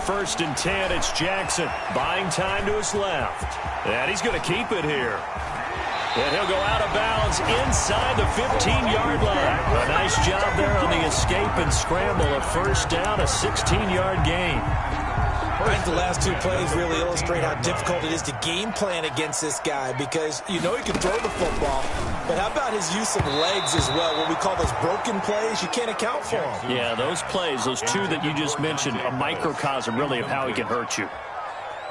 first and 10. It's Jackson buying time to his left. And he's going to keep it here. And he'll go out of bounds inside the 15-yard line. A nice job there on the escape and scramble. A first down, a 16-yard gain. I think the last two plays really illustrate how difficult it is to game plan against this guy because you know he can throw the football, but how about his use of legs as well? What we call those broken plays, you can't account for them. Yeah, those plays, those two that you just mentioned, a microcosm really of how he can hurt you.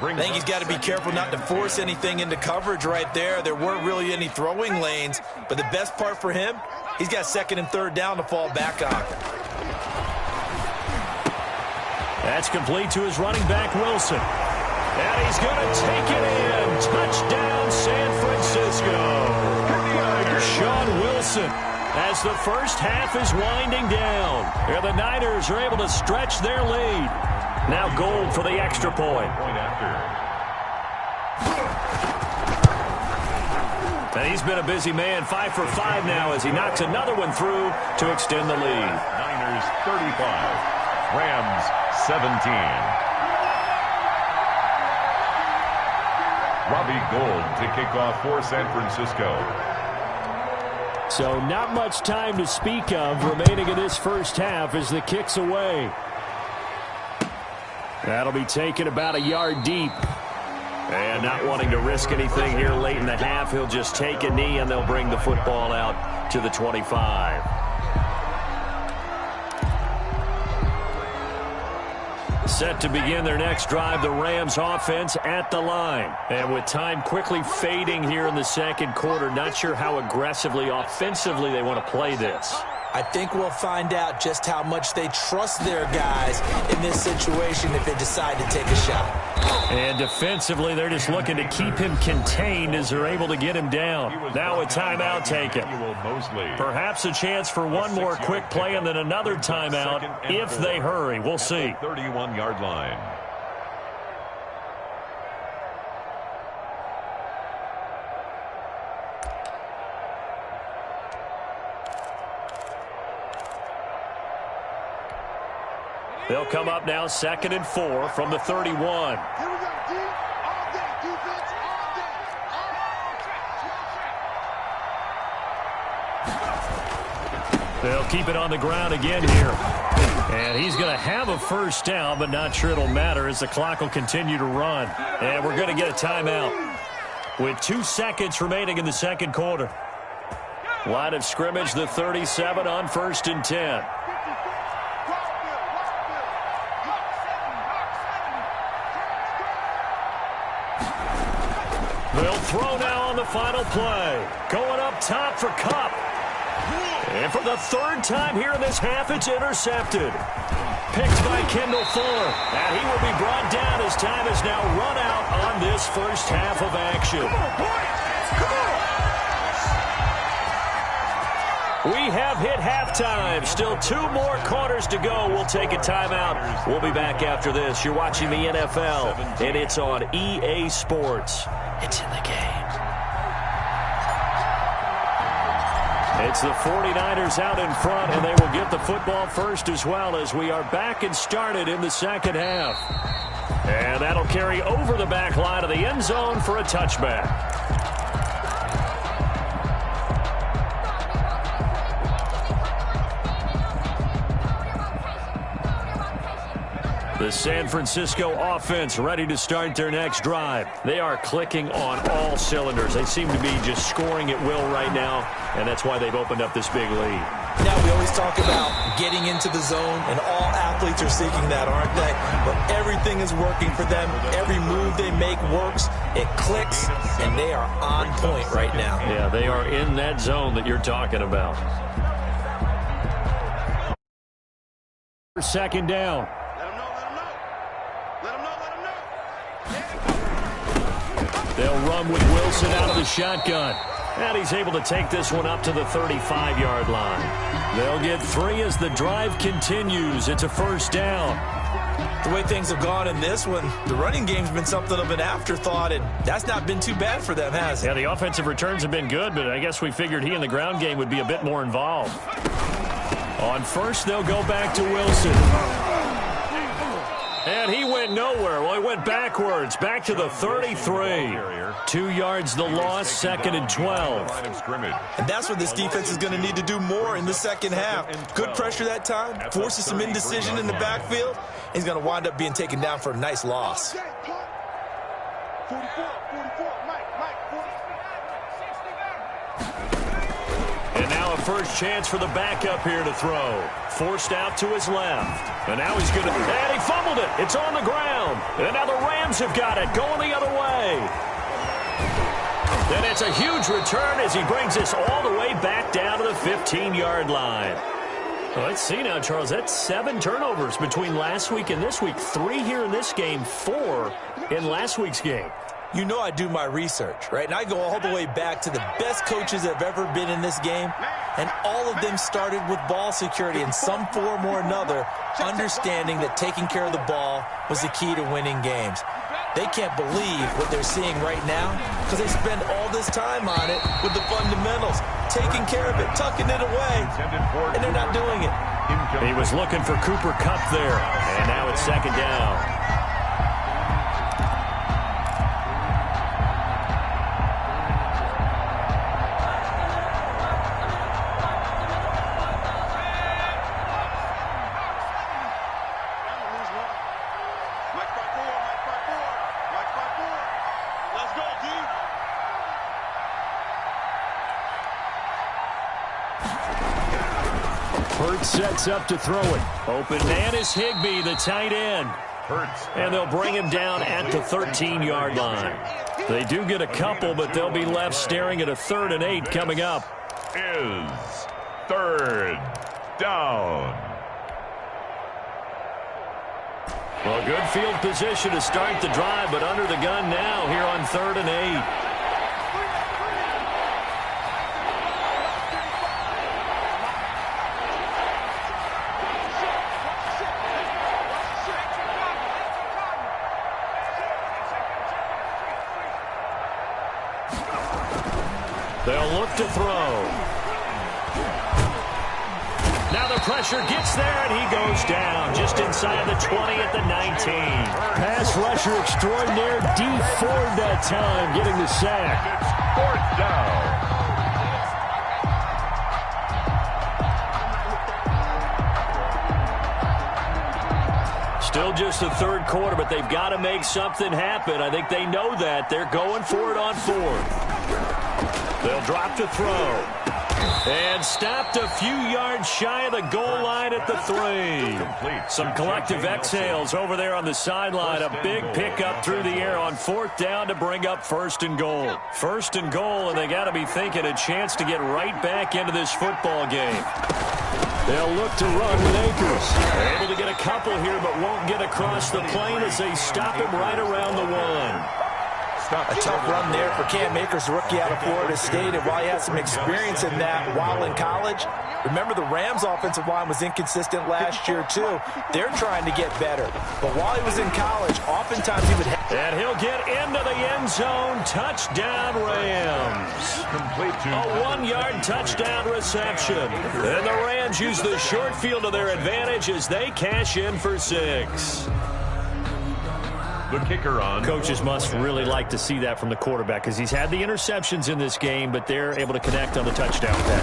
I think he's got to be careful not to force anything into coverage right there. There weren't really any throwing lanes, but the best part for him, he's got second and third down to fall back on. That's complete to his running back, Wilson. And he's going to take it in. Touchdown, San Francisco. Sean Wilson, as the first half is winding down. Here the Niners are able to stretch their lead. Now Gold for the extra point. And he's been a busy man, 5 for 5 now as he knocks another one through to extend the lead. Niners 35. Rams 17. Robbie Gould to kick off for San Francisco. So not much time to speak of remaining in this first half as the kick's away. That'll be taken about a yard deep. And not wanting to risk anything here late in the half, he'll just take a knee and they'll bring the football out to the 25. Set to begin their next drive, the Rams offense at the line. And with time quickly fading here in the second quarter, not sure how aggressively, offensively they want to play this. I think we'll find out just how much they trust their guys in this situation if they decide to take a shot. And defensively, they're just looking to keep him contained as they're able to get him down. Now a timeout taken. Perhaps a chance for one more quick play and then another timeout if they hurry. We'll see. 31-yard line. They'll come up now 2nd and 4 from the 31. Here we go, D. All day, defense, all day. All They'll keep it on the ground again here. And he's going to have a first down, but not sure it'll matter as the clock will continue to run. And we're going to get a timeout with 2 seconds remaining in the second quarter. Line of scrimmage, the 37 on 1st and 10. They'll throw now on the final play. Going up top for Kupp. And for the third time here in this half, it's intercepted. Picked by Kendall Fuller. And he will be brought down as time has now run out on this first half of action. We have hit halftime. Still 2 more quarters to go. We'll take a timeout. We'll be back after this. You're watching the NFL, and it's on EA Sports. It's in the game. It's the 49ers out in front, and they will get the football first as well as we are back and started in the second half. And that'll carry over the back line of the end zone for a touchback. The San Francisco offense ready to start their next drive. They are clicking on all cylinders. They seem to be just scoring at will right now, and that's why they've opened up this big lead. Now, we always talk about getting into the zone, and all athletes are seeking that, aren't they? But everything is working for them. Every move they make works. It clicks, and they are on point right now. Yeah, they are in that zone that you're talking about. Second down. They'll run with Wilson out of the shotgun. And he's able to take this one up to the 35-yard line. They'll get 3 as the drive continues. It's a first down. The way things have gone in this one, the running game's been something of an afterthought, and that's not been too bad for them, has it? Yeah, the offensive returns have been good, but I guess we figured he in the ground game would be a bit more involved. On first, they'll go back to Wilson. And he went nowhere. Well, he went backwards, back to the 33. 2 yards the loss, 2nd and 12. And that's what this defense is going to need to do more in the second half. Good pressure that time, forces some indecision in the backfield. He's going to wind up being taken down for a nice loss. 44, Mike, 40. And now a first chance for the backup here to throw. Forced out to his left. And now he's going to... And he fumbled it. It's on the ground. And now the Rams have got it, going the other way. And it's a huge return as he brings us all the way back down to the 15-yard line. Well, let's see now, Charles. That's 7 turnovers between last week and this week. 3 here in this game, 4 in last week's game. You know I do my research, right? And I go all the way back to the best coaches that have ever been in this game, and all of them started with ball security in some form or another, understanding that taking care of the ball was the key to winning games. They can't believe what they're seeing right now because they spend all this time on it with the fundamentals, taking care of it, tucking it away, and they're not doing it. He was looking for Cooper Kupp there, and now it's 2nd down. Sets up to throw it. Open man is Higbee, the tight end. And they'll bring him down at the 13-yard line. They do get a couple, but they'll be left staring at a 3rd and 8 coming up. Is 3rd down. Well, good field position to start the drive, but under the gun now here on 3rd and 8. They'll look to throw. Now the pressure gets there, and he goes down just inside the 20 at the 19. Pass rusher extraordinaire, D. Ford that time, getting the sack. It's 4th down. Still just the 3rd quarter, but they've got to make something happen. I think they know that. They're going for it on 4th. They'll drop to throw. And stopped a few yards shy of the goal line at the 3. Some collective exhales over there on the sideline. A big pickup through the air on 4th down to bring up 1st and goal. 1st and goal, and they got to be thinking a chance to get right back into this football game. They'll look to run with Akers. They're able to get a couple here, but won't get across the plane as they stop him right around the 1. A tough run there for Cam Akers, the rookie out of Florida State. And while he had some experience in that while in college, remember the Rams' offensive line was inconsistent last year, too. They're trying to get better. But while he was in college, oftentimes he would... And he'll get into the end zone. Touchdown, Rams. A 1-yard touchdown reception. And the Rams use the short field to their advantage as they cash in for 6. The kicker on. Coaches must really like to see that from the quarterback because he's had the interceptions in this game, but they're able to connect on the touchdown pass.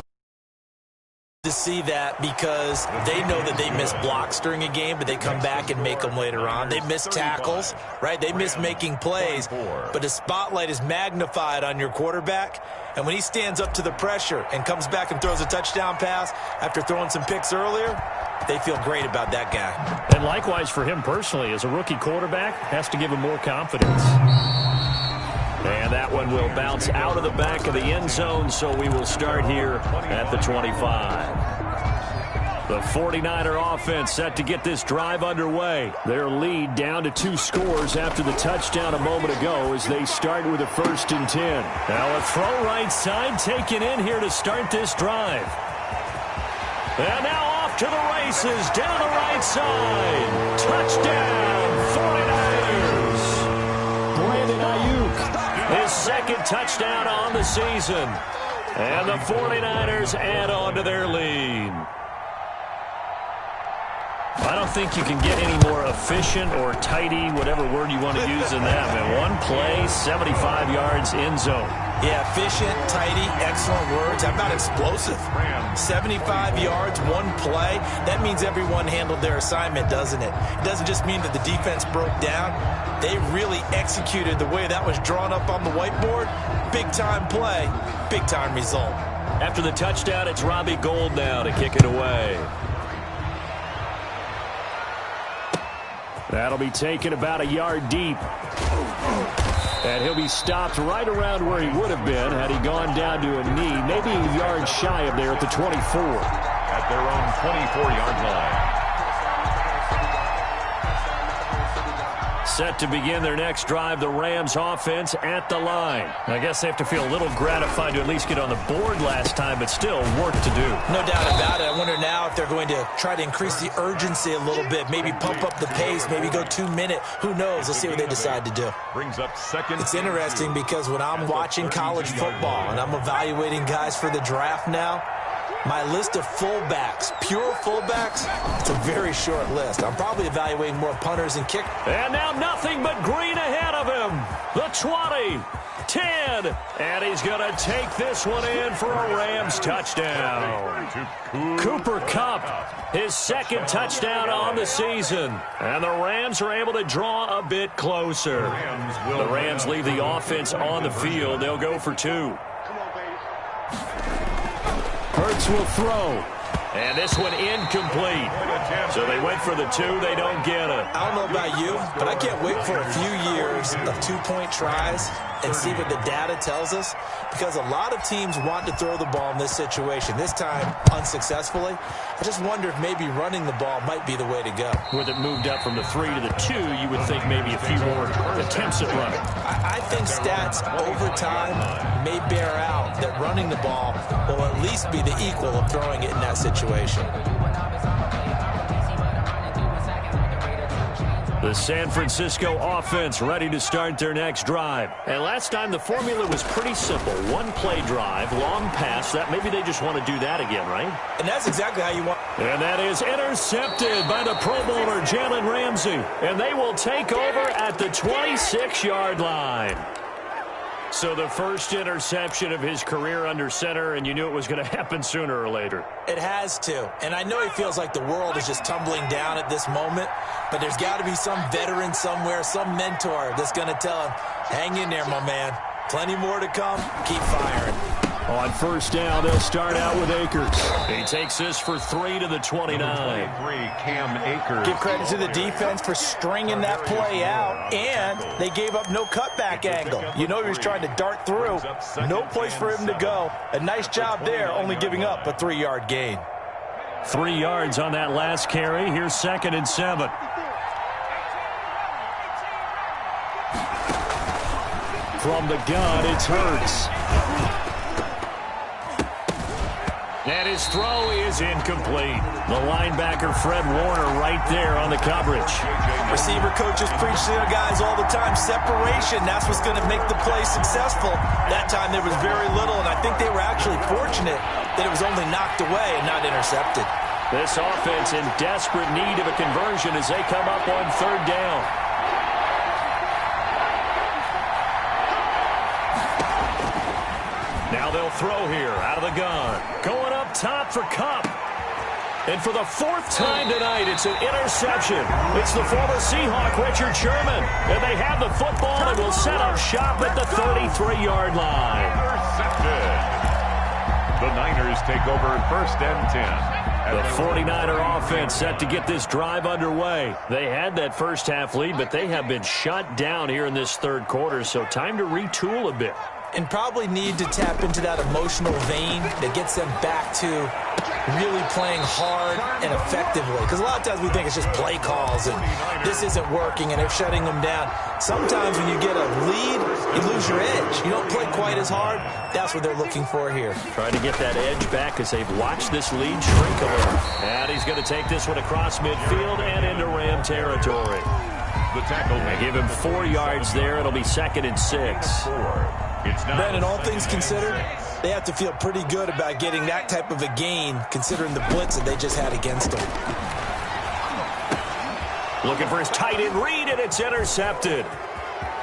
To see that because they know that they miss blocks during a game, but they come back and make them later on. They miss tackles, right? They miss making plays, but the spotlight is magnified on your quarterback, and when he stands up to the pressure and comes back and throws a touchdown pass after throwing some picks earlier, they feel great about that guy. And likewise for him personally, as a rookie quarterback, has to give him more confidence. And that one will bounce out of the back of the end zone, so we will start here at the 25. The 49er offense set to get this drive underway. Their lead down to 2 scores after the touchdown a moment ago as they start with a 1st and 10. Now a throw right side taken in here to start this drive. And now off to the races down the right side. Touchdown, 49ers. Brandon Ayuk, his 2nd touchdown on the season. And the 49ers add on to their lead. I don't think you can get any more efficient or tidy, whatever word you want to use in that. Man, one play, 75 yards in zone. Yeah, efficient, tidy, excellent words. How about explosive? 75 yards, one play. That means everyone handled their assignment, doesn't it? It doesn't just mean that the defense broke down. They really executed the way that was drawn up on the whiteboard. Big-time play, big-time result. After the touchdown, it's Robbie Gould now to kick it away. That'll be taken about a yard deep. And he'll be stopped right around where he would have been had he gone down to a knee, maybe a yard shy of there at the 24. At their own 24-yard line. Set to begin their next drive, the Rams offense at the line. I guess they have to feel a little gratified to at least get on the board last time, but still work to do. No doubt about it. I wonder now if they're going to try to increase the urgency a little bit, maybe pump up the pace, maybe go 2-minute. Who knows? Let's see what they decide to do. Brings up second. It's interesting because when I'm watching college football and I'm evaluating guys for the draft now, my list of fullbacks, pure fullbacks, it's a very short list. I'm probably evaluating more punters and kickers. And now nothing but green ahead of him. The 20, 10, and he's going to take this one in for a Rams touchdown. Cooper Kupp, his second touchdown on the season. And the Rams are able to draw a bit closer. The Rams leave the offense on the field. They'll go for 2. Hurts will throw. And this one incomplete. So they went for the 2. They don't get it. I don't know about you, but I can't wait for a few years of 2-point tries and see what the data tells us, because a lot of teams want to throw the ball in this situation. This time, unsuccessfully. I just wonder if maybe running the ball might be the way to go. With it moved up from the 3 to the 2, you would think maybe a few more attempts at running. I think stats over time may bear out that running the ball will at least be the equal of throwing it in that situation. The San Francisco offense ready to start their next drive. And last time the formula was pretty simple. One play drive, long pass. That maybe they just want to do that again, right? And that's exactly how you want. And that is intercepted by the Pro Bowler Jalen Ramsey. And they will take over at the 26-yard line. So the first interception of his career under center, and you knew it was going to happen sooner or later. It has to. And I know he feels like the world is just tumbling down at this moment, but there's got to be some veteran somewhere, some mentor that's going to tell him, hang in there, my man. Plenty more to come. Keep firing. On first down, they'll start out with Akers. He takes this for 3 to the 29. Cam Akers. Give credit to the defense for stringing that play out, and they gave up no cutback angle. You know he was trying to dart through. No place for him to go. A nice job there, only giving up a 3-yard gain. 3 yards on that last carry. Here's 2nd and 7. From the gun, it's Hurts. And his throw is incomplete. The linebacker, Fred Warner, right there on the coverage. Receiver coaches preach to their guys all the time. Separation, that's what's going to make the play successful. That time there was very little, and I think they were actually fortunate that it was only knocked away and not intercepted. This offense in desperate need of a conversion as they come up on 3rd down. Now they'll throw here out of the gun. Going up top for Kupp. And for the 4th time tonight, it's an interception. It's the former Seahawk, Richard Sherman. And they have the football and will set up shop at the 33-yard line. Intercepted. The Niners take over 1st and 10. The 49er offense set to get this drive underway. They had that first half lead, but they have been shut down here in this 3rd quarter, so time to retool a bit. And probably need to tap into that emotional vein that gets them back to really playing hard and effectively. Because a lot of times we think it's just play calls and this isn't working and they're shutting them down. Sometimes when you get a lead, you lose your edge. You don't play quite as hard. That's what they're looking for here. Trying to get that edge back as they've watched this lead shrink a little. And he's going to take this one across midfield and into Ram territory. The tackle. They give him 4 yards there. It'll be 2nd and 6. Ben, in all things considered, they have to feel pretty good about getting that type of a gain, considering the blitz that they just had against them. Looking for his tight end read, and it's intercepted.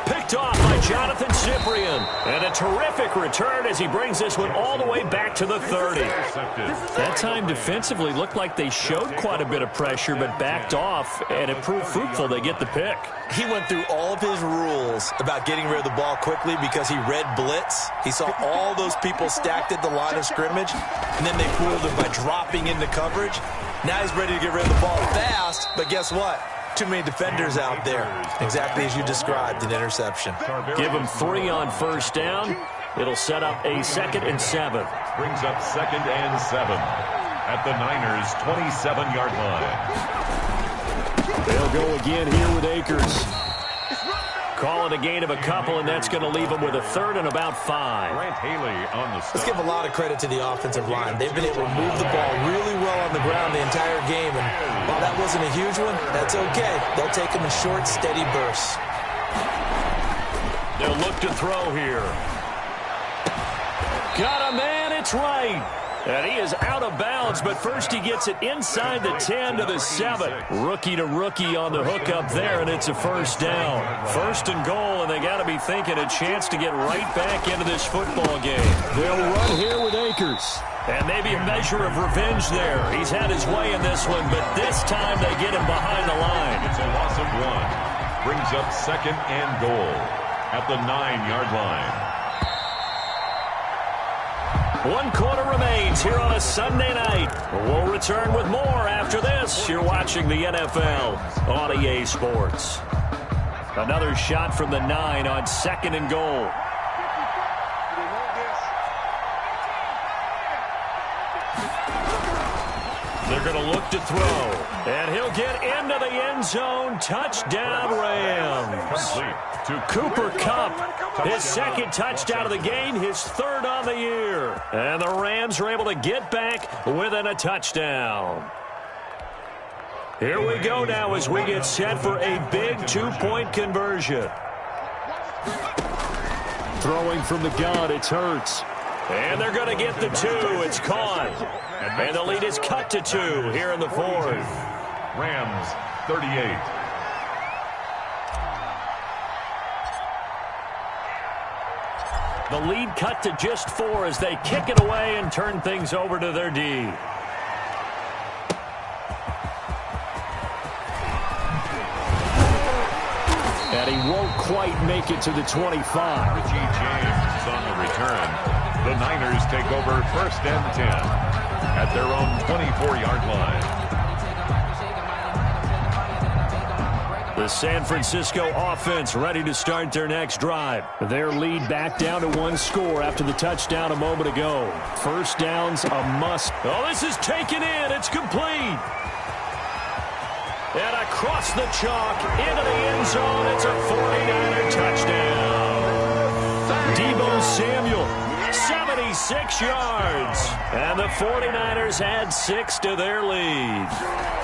Picked off by Jonathan Cyprien. And a terrific return as he brings this one all the way back to the 30. That time defensively looked like they showed quite a bit of pressure but backed off, and it proved fruitful. They get the pick. He went through all of his rules about getting rid of the ball quickly because he read blitz. He saw all those people stacked at the line of scrimmage, and then they fooled him by dropping into coverage. Now he's ready to get rid of the ball fast, but guess what? Too many defenders out there. Exactly as you described, an interception. Give him 3 on first down. It'll set up a 2nd and 7. Brings up 2nd and 7 at the Niners' 27-yard line. They'll go again here with Akers. Call it a gain of a couple, and that's going to leave them with a 3rd and about 5. Grant Haley on the stop. Let's give a lot of credit to the offensive line. They've been able to move the ball really well on the ground the entire game, and while that wasn't a huge one, that's okay. They'll take them in short, steady bursts. They'll look to throw here. Got a man, it's right. And he is out of bounds, but first he gets it inside the 10 to the 7. Rookie to rookie on the hook up there, and it's a first down. 1st and goal, and they got to be thinking a chance to get right back into this football game. They'll run here with Akers. And maybe a measure of revenge there. He's had his way in this one, but this time they get him behind the line. It's a loss of 1. Brings up 2nd and goal at the 9-yard line. 1 quarter remains here on a Sunday night. We'll return with more after this. You're watching the NFL on EA Sports. Another shot from the 9 on 2nd and goal. They're going to look to throw. And he'll get into the end zone. Touchdown, Rams. To Cooper Kupp, his 2nd touchdown of the game, his 3rd on the year. And the Rams are able to get back within a touchdown. Here we go now as we get set for a big 2-point conversion. Throwing from the gun, it's Hurts. And they're going to get the 2. It's caught. And the lead is cut to 2 here in the 4th. Rams 38. The lead cut to just 4 as they kick it away and turn things over to their D. And he won't quite make it to the 25. Richie James is on the return. The Niners take over 1st and 10 at their own 24-yard line. The San Francisco offense ready to start their next drive. Their lead back down to 1 score after the touchdown a moment ago. First down's a must. Oh, this is taken in. It's complete. And across the chalk into the end zone. It's a 49er touchdown. Deebo Samuel, 76 yards. And the 49ers add 6 to their lead.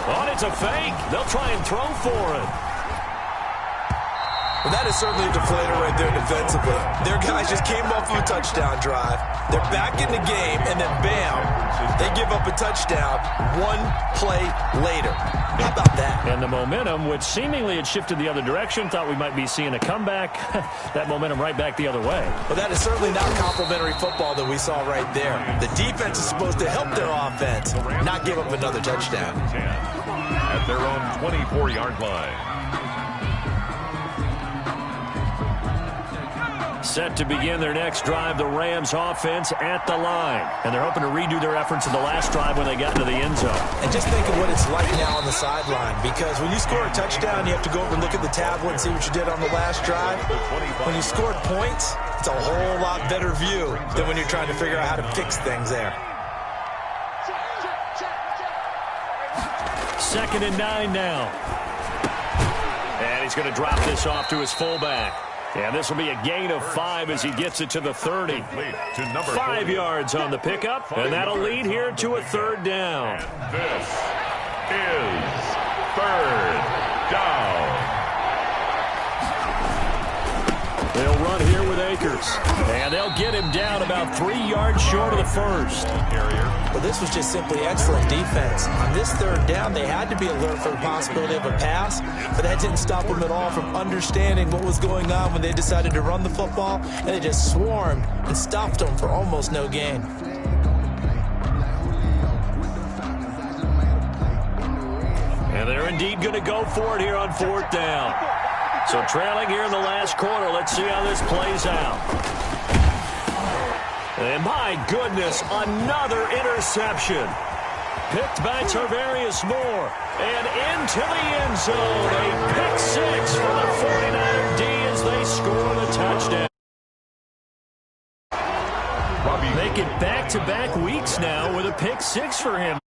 Oh, it's a fake. They'll try and throw for it. Well, that is certainly a deflator right there defensively. Their guys just came off of a touchdown drive. They're back in the game, and then bam, they give up a touchdown 1 play later. How about that? And the momentum, which seemingly had shifted the other direction, thought we might be seeing a comeback. That momentum right back the other way. Well, that is certainly not complimentary football that we saw right there. The defense is supposed to help their offense, not give up another touchdown. 10 at their own 24-yard line. Set to begin their next drive, the Rams offense at the line. And they're hoping to redo their efforts in the last drive when they got into the end zone. And just think of what it's like now on the sideline, because when you score a touchdown, you have to go over and look at the tablet and see what you did on the last drive. When you scored points, it's a whole lot better view than when you're trying to figure out how to fix things there. 2nd and 9 now. And he's going to drop this off to his fullback. And this will be a gain of 5 as he gets it to the 30. 5 yards on the pickup, and that'll lead here to a 3rd down. And this is 3rd down. They'll run here with Akers. six. And they'll get him down about 3 yards short of the first. Well, this was just simply excellent defense. On this third down, they had to be alert for the possibility of a pass, but that didn't stop them at all from understanding what was going on when they decided to run the football, and they just swarmed and stopped them for almost no gain. And they're indeed going to go for it here on fourth down. So trailing here in the last quarter, let's see how this plays out. And my goodness, another interception. Picked by Tarvarius Moore. And into the end zone. A pick six for the 49er D as they score the touchdown. Make it back-to-back weeks now with a pick six for him.